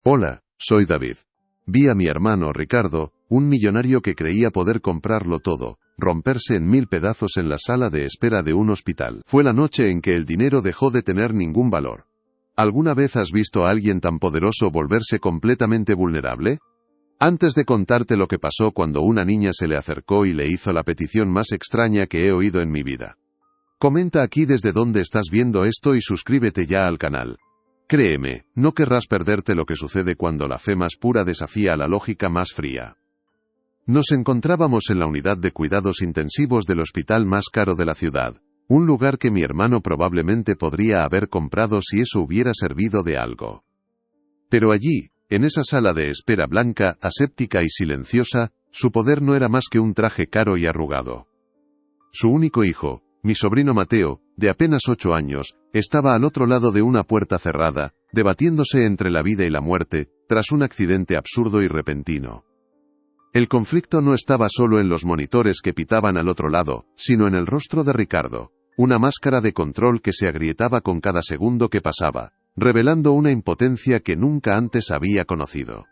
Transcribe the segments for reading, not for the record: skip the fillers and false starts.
Hola, soy David. Vi a mi hermano Ricardo, un millonario que creía poder comprarlo todo, romperse en 1000 pedazos en la sala de espera de un hospital. Fue la noche en que el dinero dejó de tener ningún valor. ¿Alguna vez has visto a alguien tan poderoso volverse completamente vulnerable? Antes de contarte lo que pasó cuando una niña se le acercó y le hizo la petición más extraña que he oído en mi vida. Comenta aquí desde dónde estás viendo esto y suscríbete ya al canal. Créeme, no querrás perderte lo que sucede cuando la fe más pura desafía a la lógica más fría. Nos encontrábamos en la unidad de cuidados intensivos del hospital más caro de la ciudad, un lugar que mi hermano probablemente podría haber comprado si eso hubiera servido de algo. Pero allí, en esa sala de espera blanca, aséptica y silenciosa, su poder no era más que un traje caro y arrugado. Su único hijo, mi sobrino Mateo, de apenas 8 años, estaba al otro lado de una puerta cerrada, debatiéndose entre la vida y la muerte, tras un accidente absurdo y repentino. El conflicto no estaba solo en los monitores que pitaban al otro lado, sino en el rostro de Ricardo, una máscara de control que se agrietaba con cada segundo que pasaba, revelando una impotencia que nunca antes había conocido.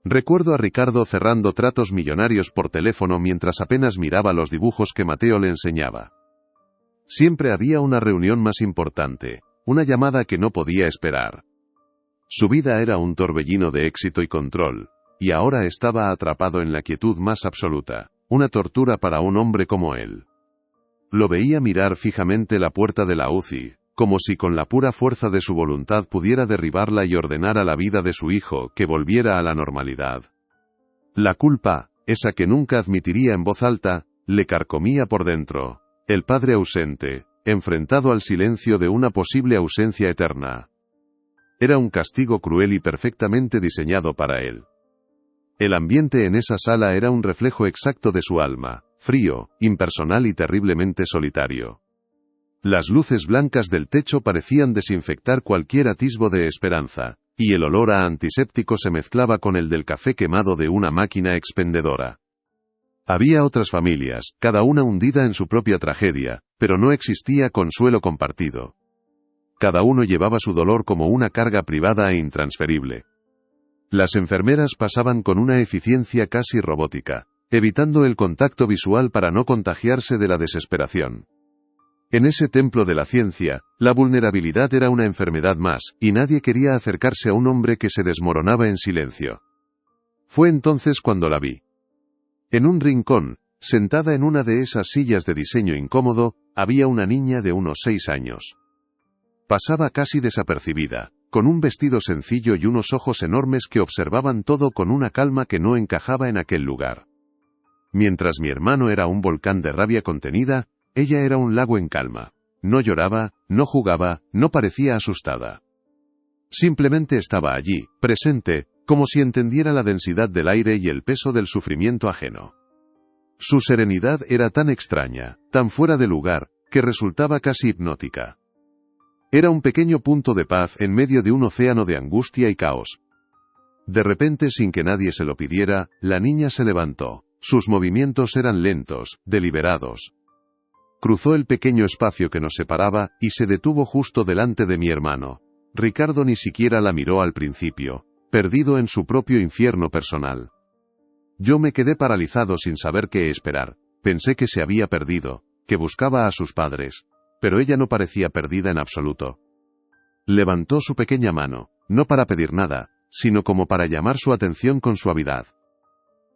Recuerdo a Ricardo cerrando tratos millonarios por teléfono mientras apenas miraba los dibujos que Mateo le enseñaba. Siempre había una reunión más importante, una llamada que no podía esperar. Su vida era un torbellino de éxito y control, y ahora estaba atrapado en la quietud más absoluta, una tortura para un hombre como él. Lo veía mirar fijamente la puerta de la UCI, como si con la pura fuerza de su voluntad pudiera derribarla y ordenar a la vida de su hijo que volviera a la normalidad. La culpa, esa que nunca admitiría en voz alta, le carcomía por dentro. El padre ausente, enfrentado al silencio de una posible ausencia eterna. Era un castigo cruel y perfectamente diseñado para él. El ambiente en esa sala era un reflejo exacto de su alma, frío, impersonal y terriblemente solitario. Las luces blancas del techo parecían desinfectar cualquier atisbo de esperanza, y el olor a antiséptico se mezclaba con el del café quemado de una máquina expendedora. Había otras familias, cada una hundida en su propia tragedia, pero no existía consuelo compartido. Cada uno llevaba su dolor como una carga privada e intransferible. Las enfermeras pasaban con una eficiencia casi robótica, evitando el contacto visual para no contagiarse de la desesperación. En ese templo de la ciencia, la vulnerabilidad era una enfermedad más, y nadie quería acercarse a un hombre que se desmoronaba en silencio. Fue entonces cuando la vi. En un rincón, sentada en una de esas sillas de diseño incómodo, había una niña de unos 6 años. Pasaba casi desapercibida, con un vestido sencillo y unos ojos enormes que observaban todo con una calma que no encajaba en aquel lugar. Mientras mi hermano era un volcán de rabia contenida, ella era un lago en calma. No lloraba, no jugaba, no parecía asustada. Simplemente estaba allí, presente, como si entendiera la densidad del aire y el peso del sufrimiento ajeno. Su serenidad era tan extraña, tan fuera de lugar, que resultaba casi hipnótica. Era un pequeño punto de paz en medio de un océano de angustia y caos. De repente, sin que nadie se lo pidiera, la niña se levantó. Sus movimientos eran lentos, deliberados. Cruzó el pequeño espacio que nos separaba, y se detuvo justo delante de mi hermano. Ricardo ni siquiera la miró al principio, perdido en su propio infierno personal. Yo me quedé paralizado sin saber qué esperar. Pensé que se había perdido, que buscaba a sus padres, pero ella no parecía perdida en absoluto. Levantó su pequeña mano, no para pedir nada, sino como para llamar su atención con suavidad.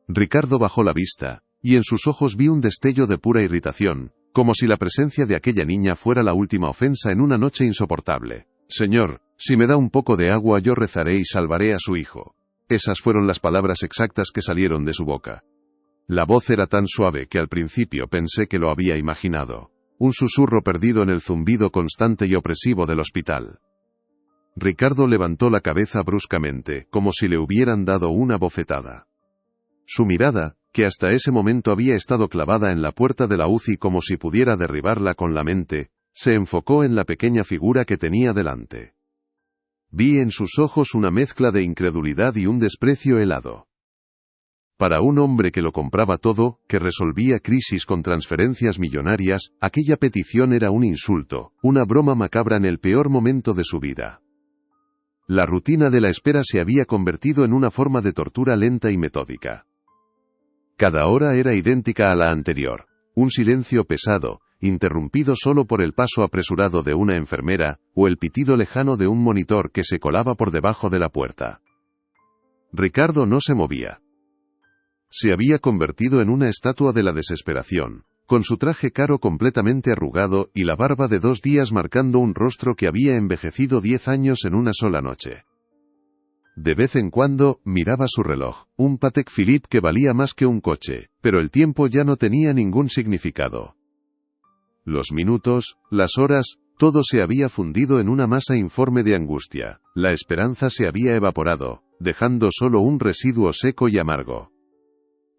Ricardo bajó la vista, y en sus ojos vi un destello de pura irritación, como si la presencia de aquella niña fuera la última ofensa en una noche insoportable. Señor, si me da un poco de agua yo rezaré y salvaré a su hijo. Esas fueron las palabras exactas que salieron de su boca. La voz era tan suave que al principio pensé que lo había imaginado. Un susurro perdido en el zumbido constante y opresivo del hospital. Ricardo levantó la cabeza bruscamente, como si le hubieran dado una bofetada. Su mirada, que hasta ese momento había estado clavada en la puerta de la UCI como si pudiera derribarla con la mente, se enfocó en la pequeña figura que tenía delante. Vi en sus ojos una mezcla de incredulidad y un desprecio helado. Para un hombre que lo compraba todo, que resolvía crisis con transferencias millonarias, aquella petición era un insulto, una broma macabra en el peor momento de su vida. La rutina de la espera se había convertido en una forma de tortura lenta y metódica. Cada hora era idéntica a la anterior. Un silencio pesado, interrumpido solo por el paso apresurado de una enfermera, o el pitido lejano de un monitor que se colaba por debajo de la puerta. Ricardo no se movía. Se había convertido en una estatua de la desesperación, con su traje caro completamente arrugado y la barba de 2 días marcando un rostro que había envejecido 10 años en una sola noche. De vez en cuando, miraba su reloj, un Patek Philippe que valía más que un coche, pero el tiempo ya no tenía ningún significado. Los minutos, las horas, todo se había fundido en una masa informe de angustia. La esperanza se había evaporado, dejando solo un residuo seco y amargo.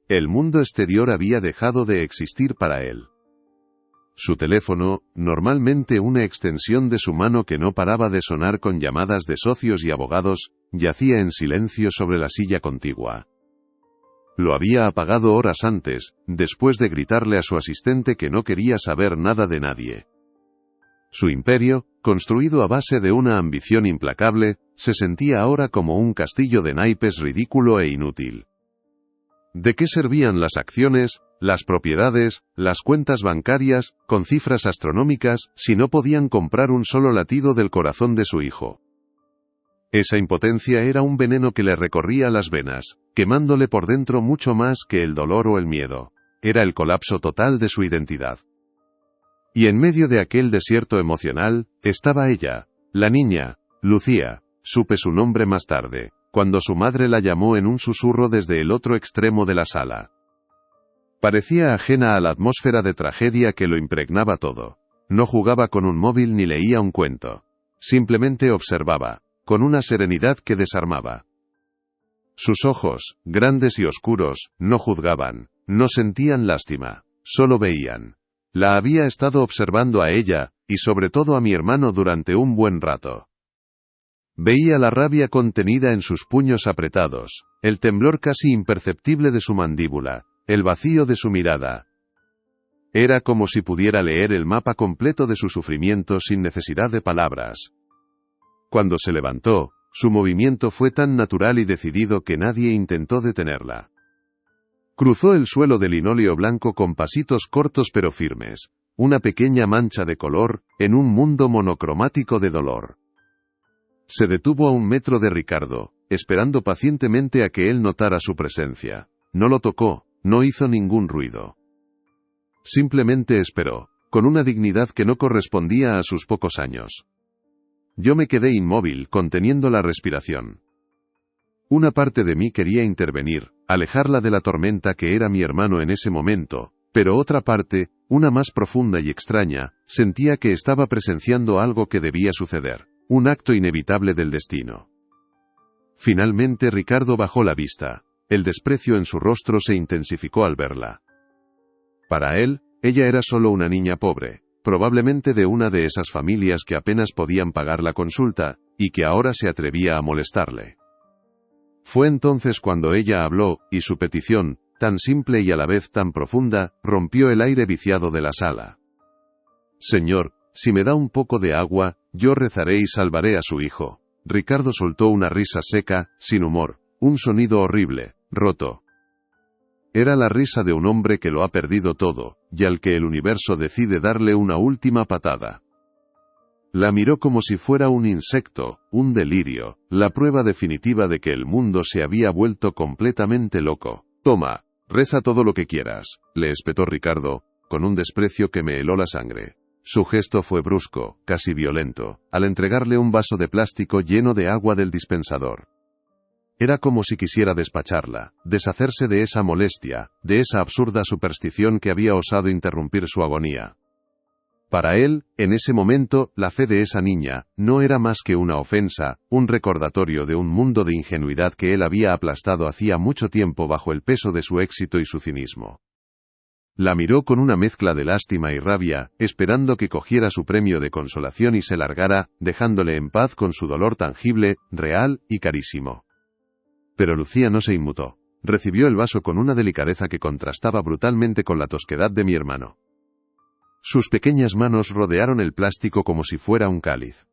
El mundo exterior había dejado de existir para él. Su teléfono, normalmente una extensión de su mano que no paraba de sonar con llamadas de socios y abogados, yacía en silencio sobre la silla contigua. Lo había apagado horas antes, después de gritarle a su asistente que no quería saber nada de nadie. Su imperio, construido a base de una ambición implacable, se sentía ahora como un castillo de naipes ridículo e inútil. ¿De qué servían las acciones, las propiedades, las cuentas bancarias, con cifras astronómicas, si no podían comprar un solo latido del corazón de su hijo? Esa impotencia era un veneno que le recorría las venas, quemándole por dentro mucho más que el dolor o el miedo. Era el colapso total de su identidad. Y en medio de aquel desierto emocional, estaba ella, la niña, Lucía. Supe su nombre más tarde, cuando su madre la llamó en un susurro desde el otro extremo de la sala. Parecía ajena a la atmósfera de tragedia que lo impregnaba todo. No jugaba con un móvil ni leía un cuento. Simplemente observaba, con una serenidad que desarmaba. Sus ojos, grandes y oscuros, no juzgaban, no sentían lástima, solo veían. La había estado observando a ella, y sobre todo a mi hermano durante un buen rato. Veía la rabia contenida en sus puños apretados, el temblor casi imperceptible de su mandíbula, el vacío de su mirada. Era como si pudiera leer el mapa completo de su sufrimiento sin necesidad de palabras. Cuando se levantó, su movimiento fue tan natural y decidido que nadie intentó detenerla. Cruzó el suelo de linóleo blanco con pasitos cortos pero firmes, una pequeña mancha de color, en un mundo monocromático de dolor. Se detuvo a 1 metro de Ricardo, esperando pacientemente a que él notara su presencia. No lo tocó, no hizo ningún ruido. Simplemente esperó, con una dignidad que no correspondía a sus pocos años. Yo me quedé inmóvil, conteniendo la respiración. Una parte de mí quería intervenir, alejarla de la tormenta que era mi hermano en ese momento, pero otra parte, una más profunda y extraña, sentía que estaba presenciando algo que debía suceder. Un acto inevitable del destino. Finalmente Ricardo bajó la vista. El desprecio en su rostro se intensificó al verla. Para él, ella era solo una niña pobre, probablemente de una de esas familias que apenas podían pagar la consulta, y que ahora se atrevía a molestarle. Fue entonces cuando ella habló, y su petición, tan simple y a la vez tan profunda, rompió el aire viciado de la sala. Señor, si me da un poco de agua, yo rezaré y salvaré a su hijo. Ricardo soltó una risa seca, sin humor, un sonido horrible, roto. Era la risa de un hombre que lo ha perdido todo, y al que el universo decide darle una última patada. La miró como si fuera un insecto, un delirio, la prueba definitiva de que el mundo se había vuelto completamente loco. Toma, reza todo lo que quieras, le espetó Ricardo, con un desprecio que me heló la sangre. Su gesto fue brusco, casi violento, al entregarle un vaso de plástico lleno de agua del dispensador. Era como si quisiera despacharla, deshacerse de esa molestia, de esa absurda superstición que había osado interrumpir su agonía. Para él, en ese momento, la fe de esa niña, no era más que una ofensa, un recordatorio de un mundo de ingenuidad que él había aplastado hacía mucho tiempo bajo el peso de su éxito y su cinismo. La miró con una mezcla de lástima y rabia, esperando que cogiera su premio de consolación y se largara, dejándole en paz con su dolor tangible, real y carísimo. Pero Lucía no se inmutó. Recibió el vaso con una delicadeza que contrastaba brutalmente con la tosquedad de mi hermano. Sus pequeñas manos rodearon el plástico como si fuera un cáliz.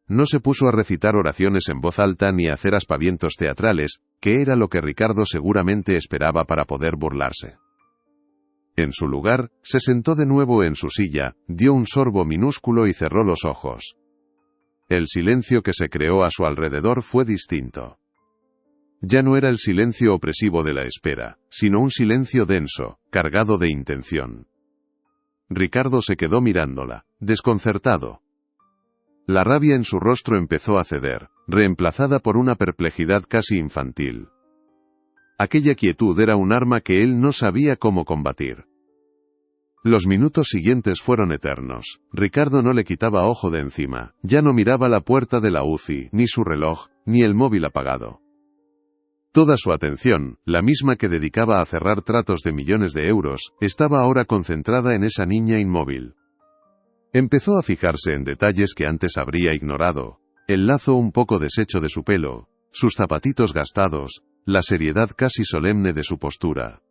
No se puso a recitar oraciones en voz alta ni a hacer aspavientos teatrales, que era lo que Ricardo seguramente esperaba para poder burlarse. En su lugar, se sentó de nuevo en su silla, dio un sorbo minúsculo y cerró los ojos. El silencio que se creó a su alrededor fue distinto. Ya no era el silencio opresivo de la espera, sino un silencio denso, cargado de intención. Ricardo se quedó mirándola, desconcertado. La rabia en su rostro empezó a ceder, reemplazada por una perplejidad casi infantil. Aquella quietud era un arma que él no sabía cómo combatir. Los minutos siguientes fueron eternos. Ricardo no le quitaba ojo de encima, ya no miraba la puerta de la UCI, ni su reloj, ni el móvil apagado. Toda su atención, la misma que dedicaba a cerrar tratos de millones de euros, estaba ahora concentrada en esa niña inmóvil. Empezó a fijarse en detalles que antes habría ignorado: el lazo un poco deshecho de su pelo, sus zapatitos gastados, la seriedad casi solemne de su postura.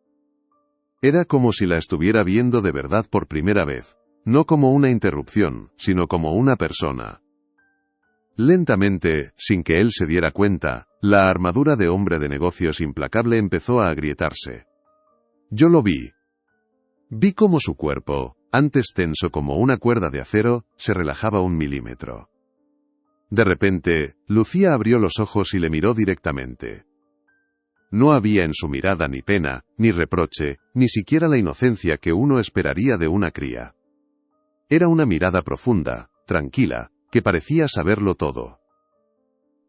Era como si la estuviera viendo de verdad por primera vez, no como una interrupción, sino como una persona. Lentamente, sin que él se diera cuenta, la armadura de hombre de negocios implacable empezó a agrietarse. Yo lo vi. Vi cómo su cuerpo, antes tenso como una cuerda de acero, se relajaba 1 milímetro. De repente, Lucía abrió los ojos y le miró directamente. No había en su mirada ni pena, ni reproche, ni siquiera la inocencia que uno esperaría de una cría. Era una mirada profunda, tranquila, que parecía saberlo todo.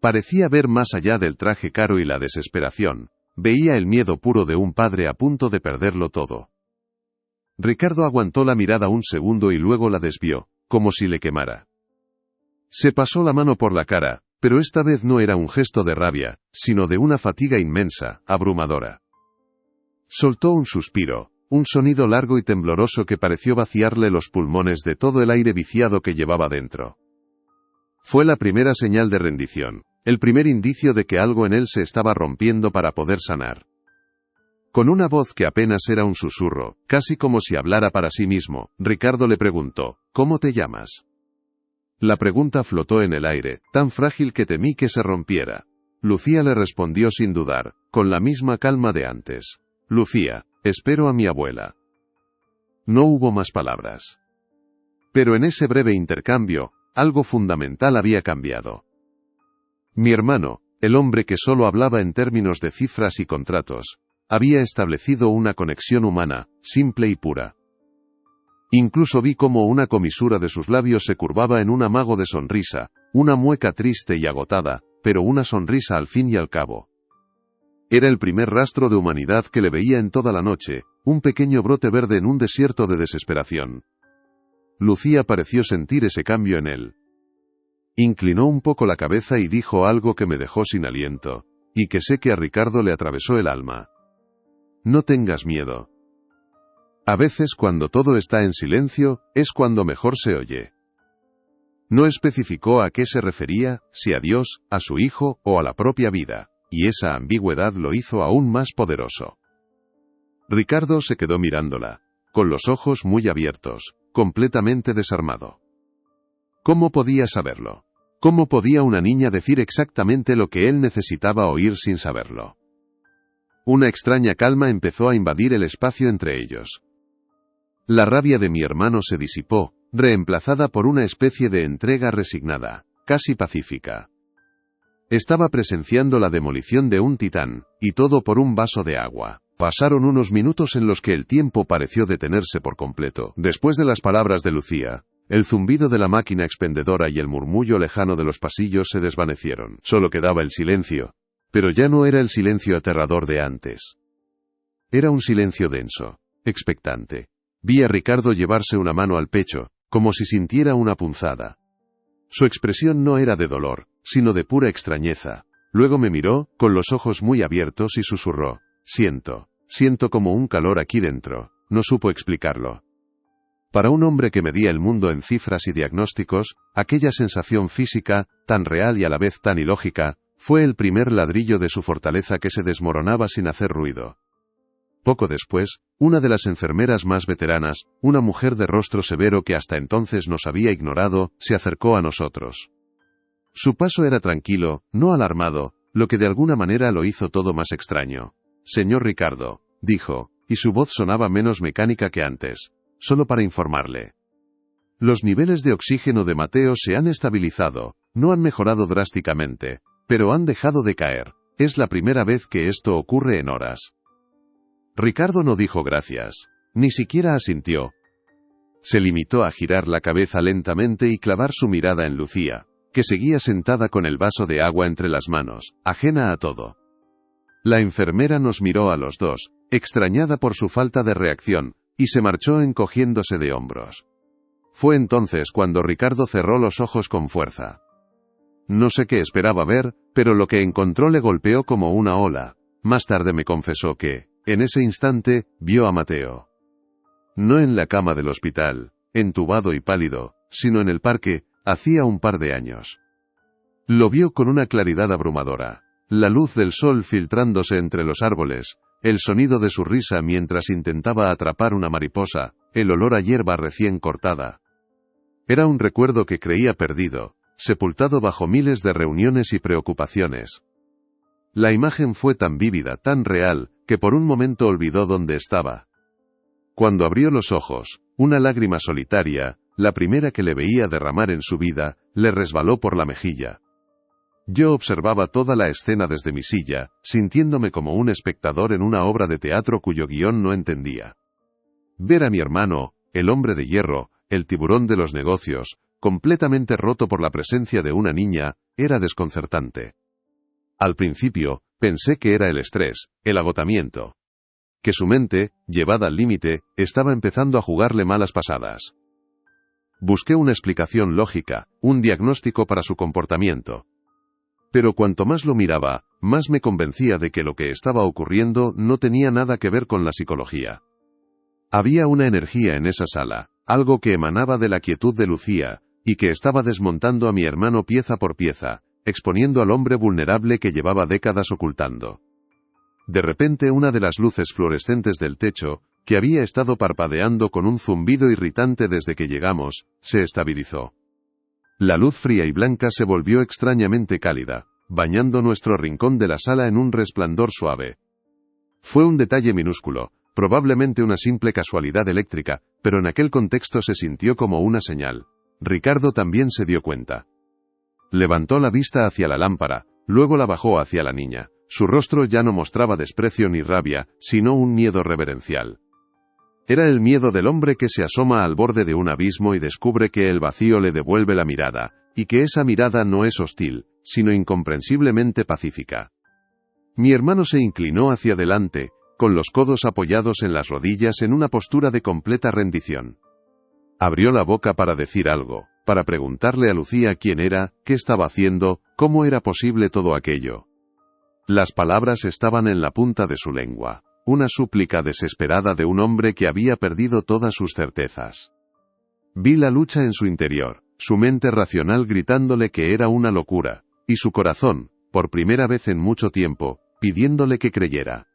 Parecía ver más allá del traje caro y la desesperación, veía el miedo puro de un padre a punto de perderlo todo. Ricardo aguantó la mirada un segundo y luego la desvió, como si le quemara. Se pasó la mano por la cara, pero esta vez no era un gesto de rabia, sino de una fatiga inmensa, abrumadora. Soltó un suspiro, un sonido largo y tembloroso que pareció vaciarle los pulmones de todo el aire viciado que llevaba dentro. Fue la primera señal de rendición, el primer indicio de que algo en él se estaba rompiendo para poder sanar. Con una voz que apenas era un susurro, casi como si hablara para sí mismo, Ricardo le preguntó: ¿Cómo te llamas? La pregunta flotó en el aire, tan frágil que temí que se rompiera. Lucía le respondió sin dudar, con la misma calma de antes: Lucía, espero a mi abuela. No hubo más palabras. Pero en ese breve intercambio, algo fundamental había cambiado. Mi hermano, el hombre que solo hablaba en términos de cifras y contratos, había establecido una conexión humana, simple y pura. Incluso vi cómo una comisura de sus labios se curvaba en un amago de sonrisa, una mueca triste y agotada, pero una sonrisa al fin y al cabo. Era el primer rastro de humanidad que le veía en toda la noche, un pequeño brote verde en un desierto de desesperación. Lucía pareció sentir ese cambio en él. Inclinó un poco la cabeza y dijo algo que me dejó sin aliento, y que sé que a Ricardo le atravesó el alma. No tengas miedo. A veces cuando todo está en silencio, es cuando mejor se oye. No especificó a qué se refería, si a Dios, a su hijo o a la propia vida, y esa ambigüedad lo hizo aún más poderoso. Ricardo se quedó mirándola, con los ojos muy abiertos, completamente desarmado. ¿Cómo podía saberlo? ¿Cómo podía una niña decir exactamente lo que él necesitaba oír sin saberlo? Una extraña calma empezó a invadir el espacio entre ellos. La rabia de mi hermano se disipó, reemplazada por una especie de entrega resignada, casi pacífica. Estaba presenciando la demolición de un titán, y todo por un vaso de agua. Pasaron unos minutos en los que el tiempo pareció detenerse por completo. Después de las palabras de Lucía, el zumbido de la máquina expendedora y el murmullo lejano de los pasillos se desvanecieron. Solo quedaba el silencio. Pero ya no era el silencio aterrador de antes. Era un silencio denso, expectante. Vi a Ricardo llevarse una mano al pecho, como si sintiera una punzada. Su expresión no era de dolor, sino de pura extrañeza. Luego me miró, con los ojos muy abiertos y susurró: siento como un calor aquí dentro. No supo explicarlo. Para un hombre que medía el mundo en cifras y diagnósticos, aquella sensación física, tan real y a la vez tan ilógica, fue el primer ladrillo de su fortaleza que se desmoronaba sin hacer ruido. Poco después, una de las enfermeras más veteranas, una mujer de rostro severo que hasta entonces nos había ignorado, se acercó a nosotros. Su paso era tranquilo, no alarmado, lo que de alguna manera lo hizo todo más extraño. «Señor Ricardo», dijo, y su voz sonaba menos mecánica que antes. «Solo para informarle. Los niveles de oxígeno de Mateo se han estabilizado, no han mejorado drásticamente, pero han dejado de caer. Es la primera vez que esto ocurre en horas». Ricardo no dijo gracias. Ni siquiera asintió. Se limitó a girar la cabeza lentamente y clavar su mirada en Lucía, que seguía sentada con el vaso de agua entre las manos, ajena a todo. La enfermera nos miró a los dos, extrañada por su falta de reacción, y se marchó encogiéndose de hombros. Fue entonces cuando Ricardo cerró los ojos con fuerza. No sé qué esperaba ver, pero lo que encontró le golpeó como una ola. Más tarde me confesó que, en ese instante, vio a Mateo. No en la cama del hospital, entubado y pálido, sino en el parque, hacía un par de años. Lo vio con una claridad abrumadora. La luz del sol filtrándose entre los árboles, el sonido de su risa mientras intentaba atrapar una mariposa, el olor a hierba recién cortada. Era un recuerdo que creía perdido, sepultado bajo miles de reuniones y preocupaciones. La imagen fue tan vívida, tan real, que por un momento olvidó dónde estaba. Cuando abrió los ojos, una lágrima solitaria, la primera que le veía derramar en su vida, le resbaló por la mejilla. Yo observaba toda la escena desde mi silla, sintiéndome como un espectador en una obra de teatro cuyo guión no entendía. Ver a mi hermano, el hombre de hierro, el tiburón de los negocios, completamente roto por la presencia de una niña, era desconcertante. Al principio, pensé que era el estrés, el agotamiento. Que su mente, llevada al límite, estaba empezando a jugarle malas pasadas. Busqué una explicación lógica, un diagnóstico para su comportamiento. Pero cuanto más lo miraba, más me convencía de que lo que estaba ocurriendo no tenía nada que ver con la psicología. Había una energía en esa sala, algo que emanaba de la quietud de Lucía, y que estaba desmontando a mi hermano pieza por pieza, exponiendo al hombre vulnerable que llevaba décadas ocultando. De repente una de las luces fluorescentes del techo, que había estado parpadeando con un zumbido irritante desde que llegamos, se estabilizó. La luz fría y blanca se volvió extrañamente cálida, bañando nuestro rincón de la sala en un resplandor suave. Fue un detalle minúsculo, probablemente una simple casualidad eléctrica, pero en aquel contexto se sintió como una señal. Ricardo también se dio cuenta. Levantó la vista hacia la lámpara, luego la bajó hacia la niña. Su rostro ya no mostraba desprecio ni rabia, sino un miedo reverencial. Era el miedo del hombre que se asoma al borde de un abismo y descubre que el vacío le devuelve la mirada, y que esa mirada no es hostil, sino incomprensiblemente pacífica. Mi hermano se inclinó hacia adelante, con los codos apoyados en las rodillas en una postura de completa rendición. Abrió la boca para decir algo, para preguntarle a Lucía quién era, qué estaba haciendo, cómo era posible todo aquello. Las palabras estaban en la punta de su lengua, una súplica desesperada de un hombre que había perdido todas sus certezas. Vi la lucha en su interior, su mente racional gritándole que era una locura, y su corazón, por primera vez en mucho tiempo, pidiéndole que creyera.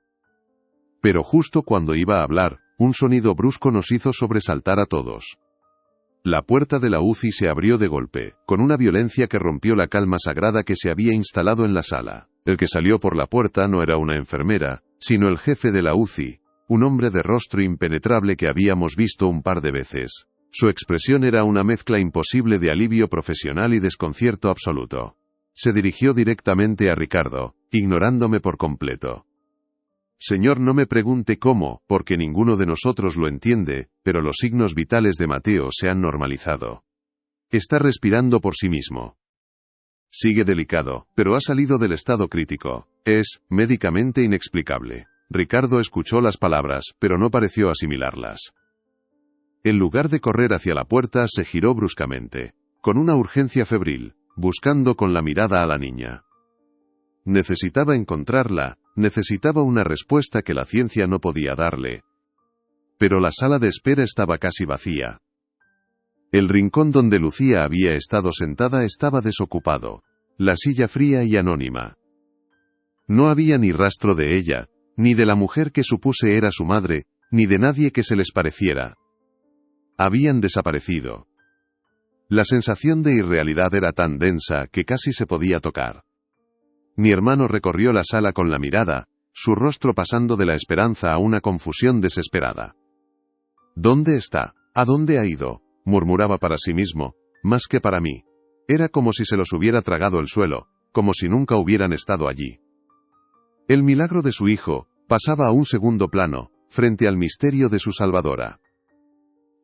Pero justo cuando iba a hablar, un sonido brusco nos hizo sobresaltar a todos. La puerta de la UCI se abrió de golpe, con una violencia que rompió la calma sagrada que se había instalado en la sala. El que salió por la puerta no era una enfermera, sino el jefe de la UCI, un hombre de rostro impenetrable que habíamos visto un par de veces. Su expresión era una mezcla imposible de alivio profesional y desconcierto absoluto. Se dirigió directamente a Ricardo, ignorándome por completo. Señor, no me pregunte cómo, porque ninguno de nosotros lo entiende, pero los signos vitales de Mateo se han normalizado. Está respirando por sí mismo. Sigue delicado, pero ha salido del estado crítico. Es, médicamente inexplicable. Ricardo escuchó las palabras, pero no pareció asimilarlas. En lugar de correr hacia la puerta, se giró bruscamente, con una urgencia febril, buscando con la mirada a la niña. Necesitaba encontrarla, necesitaba una respuesta que la ciencia no podía darle. Pero la sala de espera estaba casi vacía. El rincón donde Lucía había estado sentada estaba desocupado, la silla fría y anónima. No había ni rastro de ella, ni de la mujer que supuse era su madre, ni de nadie que se les pareciera. Habían desaparecido. La sensación de irrealidad era tan densa que casi se podía tocar. Mi hermano recorrió la sala con la mirada, su rostro pasando de la esperanza a una confusión desesperada. ¿Dónde está? ¿A dónde ha ido?, murmuraba para sí mismo, más que para mí. Era como si se los hubiera tragado el suelo, como si nunca hubieran estado allí. El milagro de su hijo pasaba a un segundo plano, frente al misterio de su salvadora.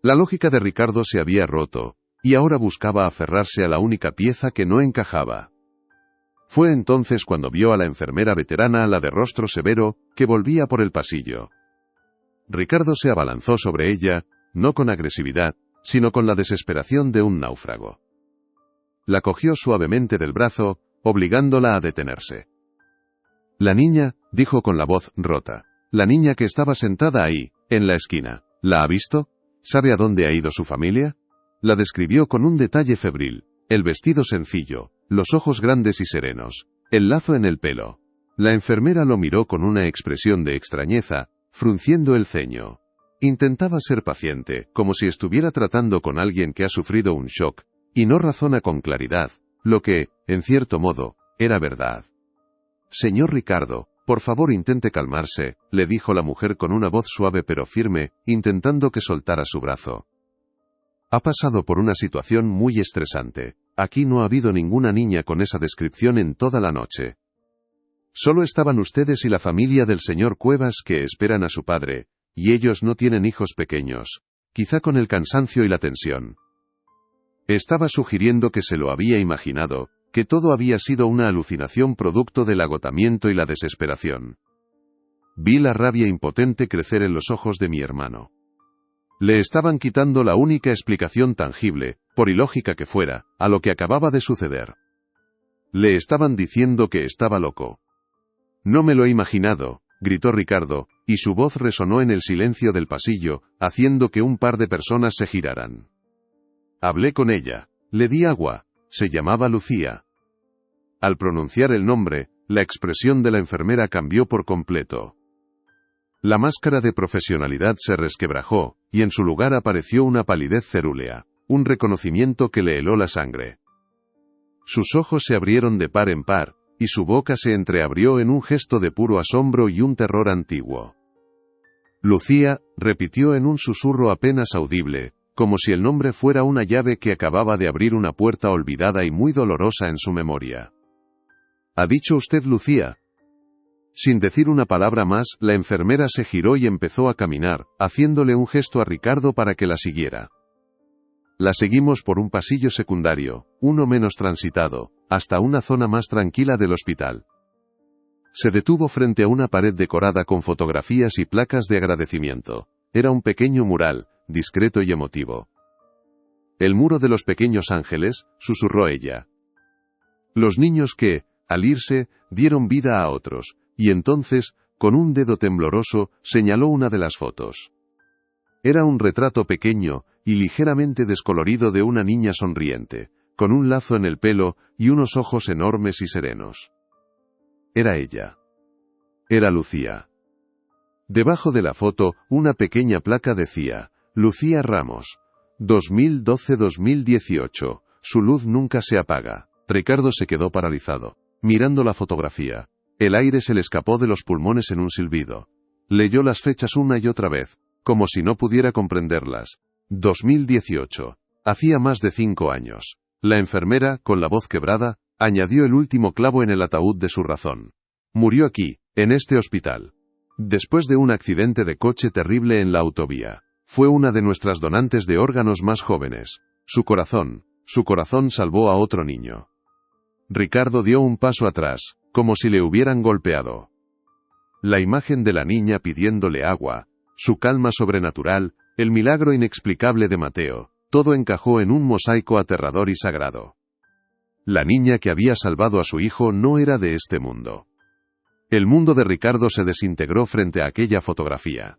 La lógica de Ricardo se había roto, y ahora buscaba aferrarse a la única pieza que no encajaba. Fue entonces cuando vio a la enfermera veterana, la de rostro severo, que volvía por el pasillo. Ricardo se abalanzó sobre ella, no con agresividad, sino con la desesperación de un náufrago. La cogió suavemente del brazo, obligándola a detenerse. «La niña», dijo con la voz rota. «La niña que estaba sentada ahí, en la esquina. ¿La ha visto? ¿Sabe a dónde ha ido su familia?» La describió con un detalle febril: el vestido sencillo, los ojos grandes y serenos, el lazo en el pelo. La enfermera lo miró con una expresión de extrañeza, frunciendo el ceño. Intentaba ser paciente, como si estuviera tratando con alguien que ha sufrido un shock, y no razona con claridad, lo que, en cierto modo, era verdad. «Señor Ricardo, por favor intente calmarse», le dijo la mujer con una voz suave pero firme, intentando que soltara su brazo. «Ha pasado por una situación muy estresante. Aquí no ha habido ninguna niña con esa descripción en toda la noche. Solo estaban ustedes y la familia del señor Cuevas, que esperan a su padre, y ellos no tienen hijos pequeños, quizá con el cansancio y la tensión». Estaba sugiriendo que se lo había imaginado, que todo había sido una alucinación producto del agotamiento y la desesperación. Vi la rabia impotente crecer en los ojos de mi hermano. Le estaban quitando la única explicación tangible, por ilógica que fuera, a lo que acababa de suceder. Le estaban diciendo que estaba loco. «No me lo he imaginado», gritó Ricardo, y su voz resonó en el silencio del pasillo, haciendo que un par de personas se giraran. Hablé con ella. Le di agua. Se llamaba Lucía. Al pronunciar el nombre, la expresión de la enfermera cambió por completo. La máscara de profesionalidad se resquebrajó, y en su lugar apareció una palidez cerúlea, un reconocimiento que le heló la sangre. Sus ojos se abrieron de par en par, y su boca se entreabrió en un gesto de puro asombro y un terror antiguo. «Lucía», repitió en un susurro apenas audible, como si el nombre fuera una llave que acababa de abrir una puerta olvidada y muy dolorosa en su memoria. «¿Ha dicho usted Lucía?» Sin decir una palabra más, la enfermera se giró y empezó a caminar, haciéndole un gesto a Ricardo para que la siguiera. La seguimos por un pasillo secundario, uno menos transitado, hasta una zona más tranquila del hospital. Se detuvo frente a una pared decorada con fotografías y placas de agradecimiento. Era un pequeño mural, discreto y emotivo. «El muro de los pequeños ángeles», susurró ella. «Los niños que, al irse, dieron vida a otros», y entonces, con un dedo tembloroso, señaló una de las fotos. Era un retrato pequeño y ligeramente descolorido de una niña sonriente, con un lazo en el pelo y unos ojos enormes y serenos. Era ella. Era Lucía. Debajo de la foto, una pequeña placa decía: «Lucía Ramos, 2012-2018, su luz nunca se apaga». Ricardo se quedó paralizado, mirando la fotografía. El aire se le escapó de los pulmones en un silbido. Leyó las fechas una y otra vez, como si no pudiera comprenderlas. 2018. Hacía más de 5 años. La enfermera, con la voz quebrada, añadió el último clavo en el ataúd de su razón. Murió aquí, en este hospital. Después de un accidente de coche terrible en la autovía. Fue una de nuestras donantes de órganos más jóvenes. Su corazón salvó a otro niño. Ricardo dio un paso atrás, como si le hubieran golpeado. La imagen de la niña pidiéndole agua, su calma sobrenatural, el milagro inexplicable de Mateo, todo encajó en un mosaico aterrador y sagrado. La niña que había salvado a su hijo no era de este mundo. El mundo de Ricardo se desintegró frente a aquella fotografía.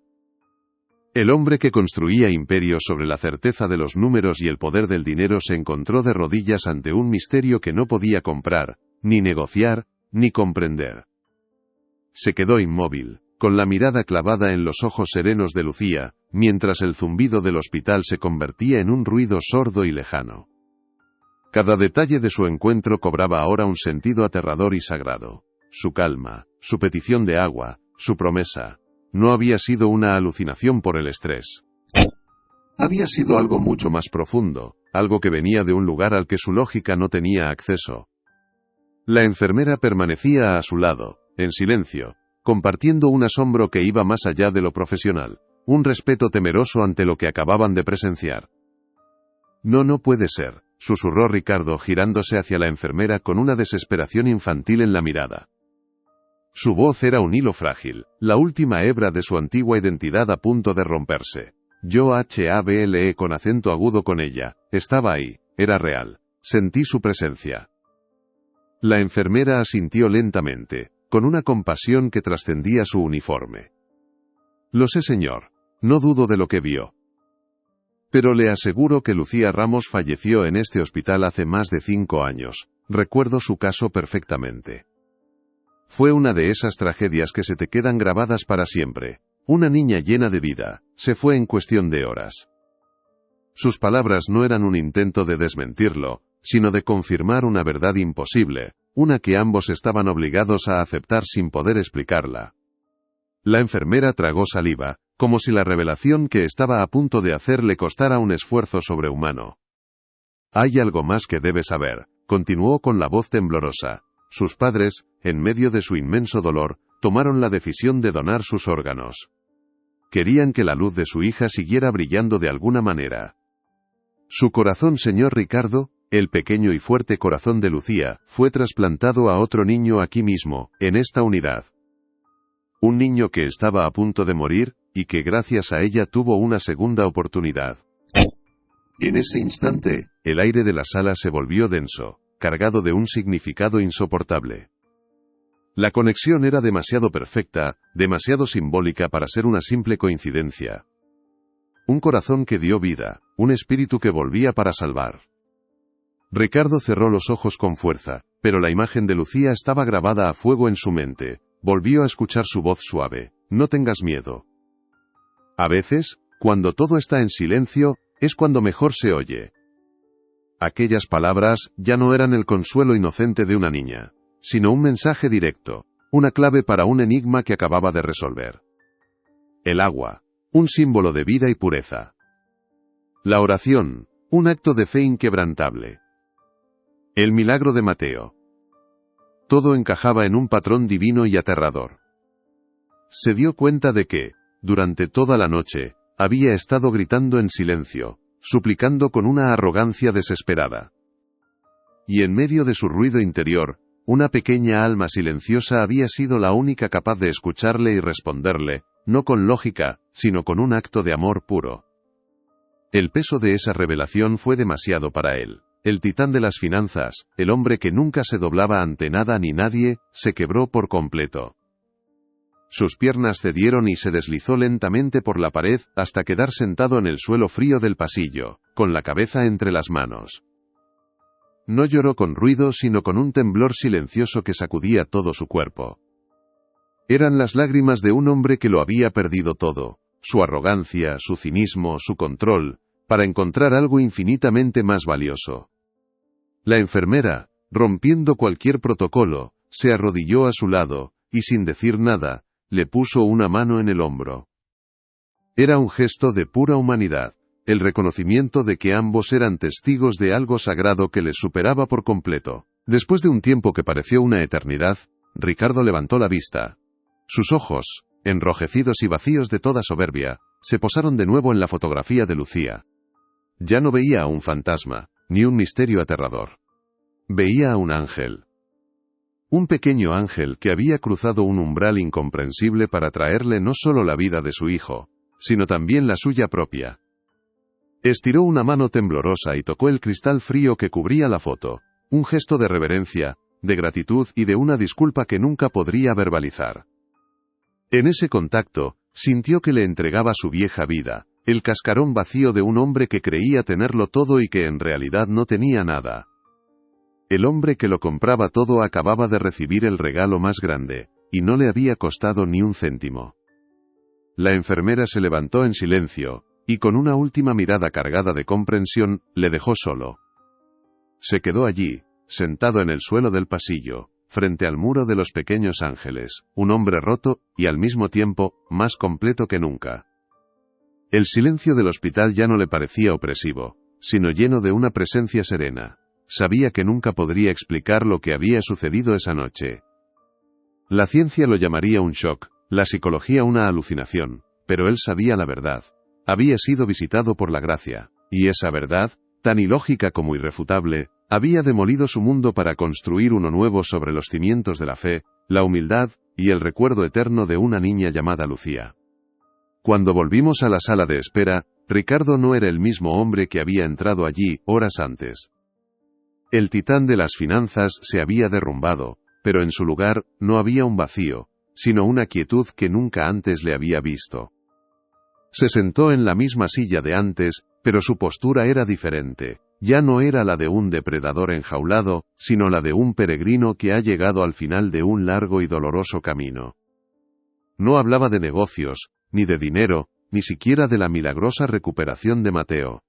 El hombre que construía imperios sobre la certeza de los números y el poder del dinero se encontró de rodillas ante un misterio que no podía comprar, ni negociar, ni comprender. Se quedó inmóvil, con la mirada clavada en los ojos serenos de Lucía, mientras el zumbido del hospital se convertía en un ruido sordo y lejano. Cada detalle de su encuentro cobraba ahora un sentido aterrador y sagrado. Su calma, su petición de agua, su promesa. No había sido una alucinación por el estrés. Había sido algo mucho más profundo, algo que venía de un lugar al que su lógica no tenía acceso. La enfermera permanecía a su lado, en silencio, compartiendo un asombro que iba más allá de lo profesional, un respeto temeroso ante lo que acababan de presenciar. No puede ser, susurró Ricardo girándose hacia la enfermera con una desesperación infantil en la mirada. Su voz era un hilo frágil, la última hebra de su antigua identidad a punto de romperse. Yo hablé con acento agudo con ella, estaba ahí, era real, sentí su presencia. La enfermera asintió lentamente, con una compasión que trascendía su uniforme. Lo sé, señor, no dudo de lo que vio. Pero le aseguro que Lucía Ramos falleció en este hospital hace más de 5 años, recuerdo su caso perfectamente. Fue una de esas tragedias que se te quedan grabadas para siempre. Una niña llena de vida, se fue en cuestión de horas. Sus palabras no eran un intento de desmentirlo, sino de confirmar una verdad imposible, una que ambos estaban obligados a aceptar sin poder explicarla. La enfermera tragó saliva, como si la revelación que estaba a punto de hacer le costara un esfuerzo sobrehumano. Hay algo más que debe saber, continuó con la voz temblorosa. Sus padres, en medio de su inmenso dolor, tomaron la decisión de donar sus órganos. Querían que la luz de su hija siguiera brillando de alguna manera. Su corazón, señor Ricardo, el pequeño y fuerte corazón de Lucía, fue trasplantado a otro niño aquí mismo, en esta unidad. Un niño que estaba a punto de morir, y que gracias a ella tuvo una segunda oportunidad. En ese instante, el aire de la sala se volvió denso, cargado de un significado insoportable. La conexión era demasiado perfecta, demasiado simbólica para ser una simple coincidencia. Un corazón que dio vida, un espíritu que volvía para salvar. Ricardo cerró los ojos con fuerza, pero la imagen de Lucía estaba grabada a fuego en su mente. Volvió a escuchar su voz suave. No tengas miedo. A veces, cuando todo está en silencio, es cuando mejor se oye. Aquellas palabras ya no eran el consuelo inocente de una niña, sino un mensaje directo, una clave para un enigma que acababa de resolver. El agua, un símbolo de vida y pureza. La oración, un acto de fe inquebrantable. El milagro de Mateo. Todo encajaba en un patrón divino y aterrador. Se dio cuenta de que, durante toda la noche, había estado gritando en silencio, suplicando con una arrogancia desesperada. Y en medio de su ruido interior, una pequeña alma silenciosa había sido la única capaz de escucharle y responderle, no con lógica, sino con un acto de amor puro. El peso de esa revelación fue demasiado para él. El titán de las finanzas, el hombre que nunca se doblaba ante nada ni nadie, se quebró por completo. Sus piernas cedieron y se deslizó lentamente por la pared hasta quedar sentado en el suelo frío del pasillo, con la cabeza entre las manos. No lloró con ruido sino con un temblor silencioso que sacudía todo su cuerpo. Eran las lágrimas de un hombre que lo había perdido todo, su arrogancia, su cinismo, su control, para encontrar algo infinitamente más valioso. La enfermera, rompiendo cualquier protocolo, se arrodilló a su lado, y sin decir nada, le puso una mano en el hombro. Era un gesto de pura humanidad, el reconocimiento de que ambos eran testigos de algo sagrado que les superaba por completo. Después de un tiempo que pareció una eternidad, Ricardo levantó la vista. Sus ojos, enrojecidos y vacíos de toda soberbia, se posaron de nuevo en la fotografía de Lucía. Ya no veía a un fantasma, ni un misterio aterrador. Veía a un ángel. Un pequeño ángel que había cruzado un umbral incomprensible para traerle no solo la vida de su hijo, sino también la suya propia. Estiró una mano temblorosa y tocó el cristal frío que cubría la foto, un gesto de reverencia, de gratitud y de una disculpa que nunca podría verbalizar. En ese contacto, sintió que le entregaba su vieja vida, el cascarón vacío de un hombre que creía tenerlo todo y que en realidad no tenía nada. El hombre que lo compraba todo acababa de recibir el regalo más grande, y no le había costado ni un céntimo. La enfermera se levantó en silencio, y con una última mirada cargada de comprensión, le dejó solo. Se quedó allí, sentado en el suelo del pasillo, frente al muro de los pequeños ángeles, un hombre roto, y al mismo tiempo, más completo que nunca. El silencio del hospital ya no le parecía opresivo, sino lleno de una presencia serena. Sabía que nunca podría explicar lo que había sucedido esa noche. La ciencia lo llamaría un shock, la psicología una alucinación, pero él sabía la verdad. Había sido visitado por la gracia, y esa verdad, tan ilógica como irrefutable, había demolido su mundo para construir uno nuevo sobre los cimientos de la fe, la humildad, y el recuerdo eterno de una niña llamada Lucía. Cuando volvimos a la sala de espera, Ricardo no era el mismo hombre que había entrado allí horas antes. El titán de las finanzas se había derrumbado, pero en su lugar no había un vacío, sino una quietud que nunca antes le había visto. Se sentó en la misma silla de antes, pero su postura era diferente. Ya no era la de un depredador enjaulado, sino la de un peregrino que ha llegado al final de un largo y doloroso camino. No hablaba de negocios, ni de dinero, ni siquiera de la milagrosa recuperación de Mateo.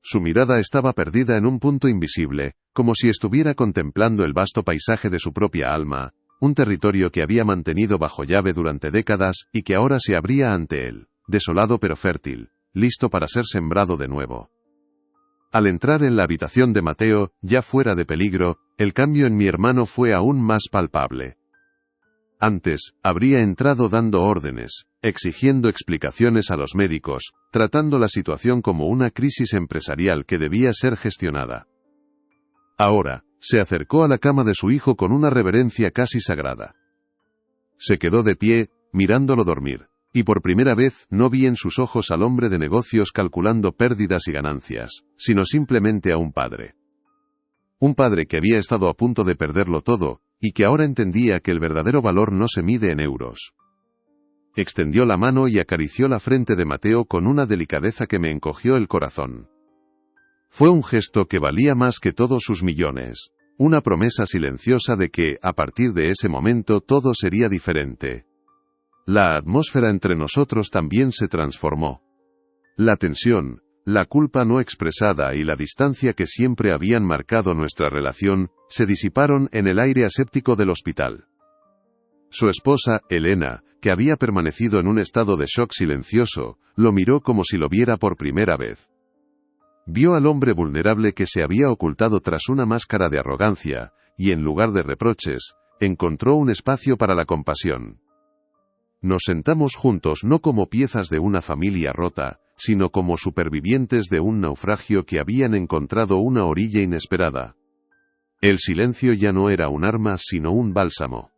Su mirada estaba perdida en un punto invisible, como si estuviera contemplando el vasto paisaje de su propia alma, un territorio que había mantenido bajo llave durante décadas y que ahora se abría ante él, desolado pero fértil, listo para ser sembrado de nuevo. Al entrar en la habitación de Mateo, ya fuera de peligro, el cambio en mi hermano fue aún más palpable. Antes, habría entrado dando órdenes, exigiendo explicaciones a los médicos, tratando la situación como una crisis empresarial que debía ser gestionada. Ahora, se acercó a la cama de su hijo con una reverencia casi sagrada. Se quedó de pie, mirándolo dormir, y por primera vez no vi en sus ojos al hombre de negocios calculando pérdidas y ganancias, sino simplemente a un padre. Un padre que había estado a punto de perderlo todo, y que ahora entendía que el verdadero valor no se mide en euros. Extendió la mano y acarició la frente de Mateo con una delicadeza que me encogió el corazón. Fue un gesto que valía más que todos sus millones, una promesa silenciosa de que, a partir de ese momento, todo sería diferente. La atmósfera entre nosotros también se transformó. La tensión, la culpa no expresada y la distancia que siempre habían marcado nuestra relación, se disiparon en el aire aséptico del hospital. Su esposa, Elena, que había permanecido en un estado de shock silencioso, lo miró como si lo viera por primera vez. Vio al hombre vulnerable que se había ocultado tras una máscara de arrogancia, y en lugar de reproches, encontró un espacio para la compasión. Nos sentamos juntos no como piezas de una familia rota, sino como supervivientes de un naufragio que habían encontrado una orilla inesperada. El silencio ya no era un arma sino un bálsamo.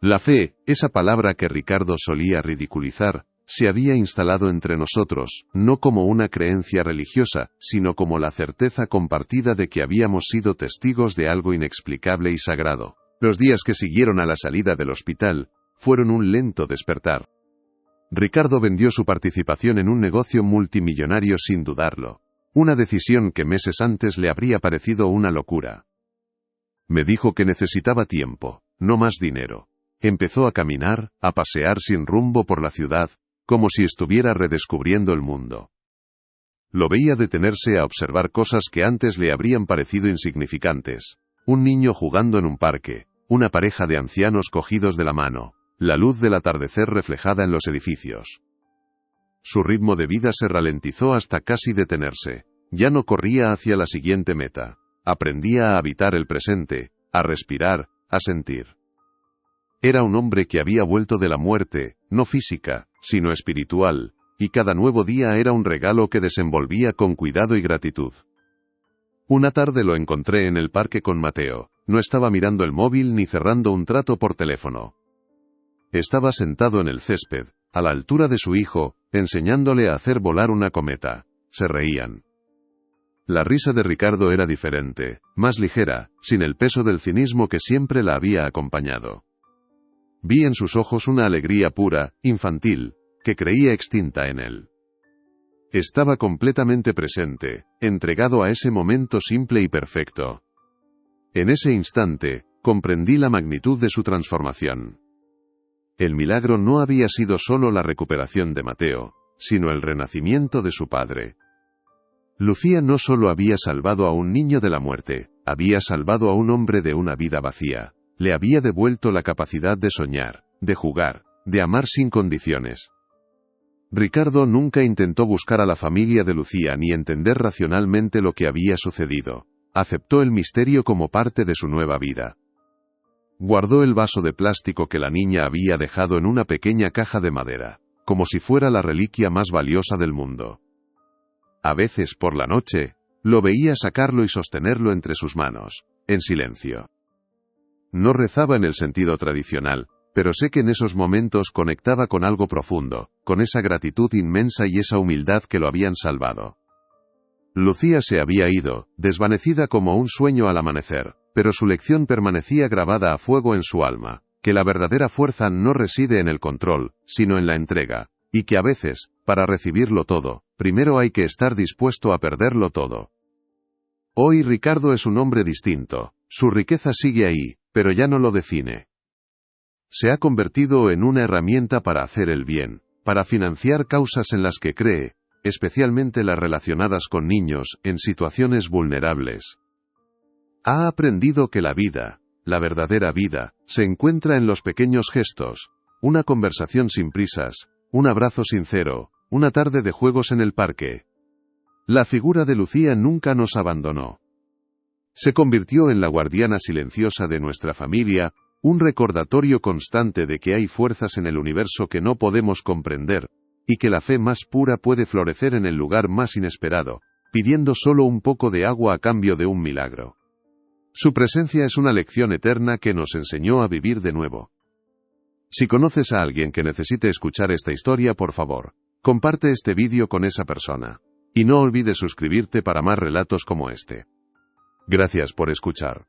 La fe, esa palabra que Ricardo solía ridiculizar, se había instalado entre nosotros, no como una creencia religiosa, sino como la certeza compartida de que habíamos sido testigos de algo inexplicable y sagrado. Los días que siguieron a la salida del hospital fueron un lento despertar. Ricardo vendió su participación en un negocio multimillonario sin dudarlo, una decisión que meses antes le habría parecido una locura. Me dijo que necesitaba tiempo, no más dinero. Empezó a caminar, a pasear sin rumbo por la ciudad, como si estuviera redescubriendo el mundo. Lo veía detenerse a observar cosas que antes le habrían parecido insignificantes. Un niño jugando en un parque, una pareja de ancianos cogidos de la mano, la luz del atardecer reflejada en los edificios. Su ritmo de vida se ralentizó hasta casi detenerse. Ya no corría hacia la siguiente meta. Aprendía a habitar el presente, a respirar, a sentir. Era un hombre que había vuelto de la muerte, no física, sino espiritual, y cada nuevo día era un regalo que desenvolvía con cuidado y gratitud. Una tarde lo encontré en el parque con Mateo. No estaba mirando el móvil ni cerrando un trato por teléfono. Estaba sentado en el césped, a la altura de su hijo, enseñándole a hacer volar una cometa. Se reían. La risa de Ricardo era diferente, más ligera, sin el peso del cinismo que siempre la había acompañado. Vi en sus ojos una alegría pura, infantil, que creía extinta en él. Estaba completamente presente, entregado a ese momento simple y perfecto. En ese instante, comprendí la magnitud de su transformación. El milagro no había sido solo la recuperación de Mateo, sino el renacimiento de su padre. Lucía no solo había salvado a un niño de la muerte, había salvado a un hombre de una vida vacía. Le había devuelto la capacidad de soñar, de jugar, de amar sin condiciones. Ricardo nunca intentó buscar a la familia de Lucía ni entender racionalmente lo que había sucedido. Aceptó el misterio como parte de su nueva vida. Guardó el vaso de plástico que la niña había dejado en una pequeña caja de madera, como si fuera la reliquia más valiosa del mundo. A veces, por la noche, lo veía sacarlo y sostenerlo entre sus manos, en silencio. No rezaba en el sentido tradicional, pero sé que en esos momentos conectaba con algo profundo, con esa gratitud inmensa y esa humildad que lo habían salvado. Lucía se había ido, desvanecida como un sueño al amanecer, pero su lección permanecía grabada a fuego en su alma, que la verdadera fuerza no reside en el control, sino en la entrega, y que a veces, para recibirlo todo, primero hay que estar dispuesto a perderlo todo. Hoy Ricardo es un hombre distinto, su riqueza sigue ahí, pero ya no lo define. Se ha convertido en una herramienta para hacer el bien, para financiar causas en las que cree, especialmente las relacionadas con niños, en situaciones vulnerables. Ha aprendido que la vida, la verdadera vida, se encuentra en los pequeños gestos, una conversación sin prisas, un abrazo sincero, una tarde de juegos en el parque. La figura de Lucía nunca nos abandonó. Se convirtió en la guardiana silenciosa de nuestra familia, un recordatorio constante de que hay fuerzas en el universo que no podemos comprender, y que la fe más pura puede florecer en el lugar más inesperado, pidiendo solo un poco de agua a cambio de un milagro. Su presencia es una lección eterna que nos enseñó a vivir de nuevo. Si conoces a alguien que necesite escuchar esta historia, por favor, comparte este vídeo con esa persona. Y no olvides suscribirte para más relatos como este. Gracias por escuchar.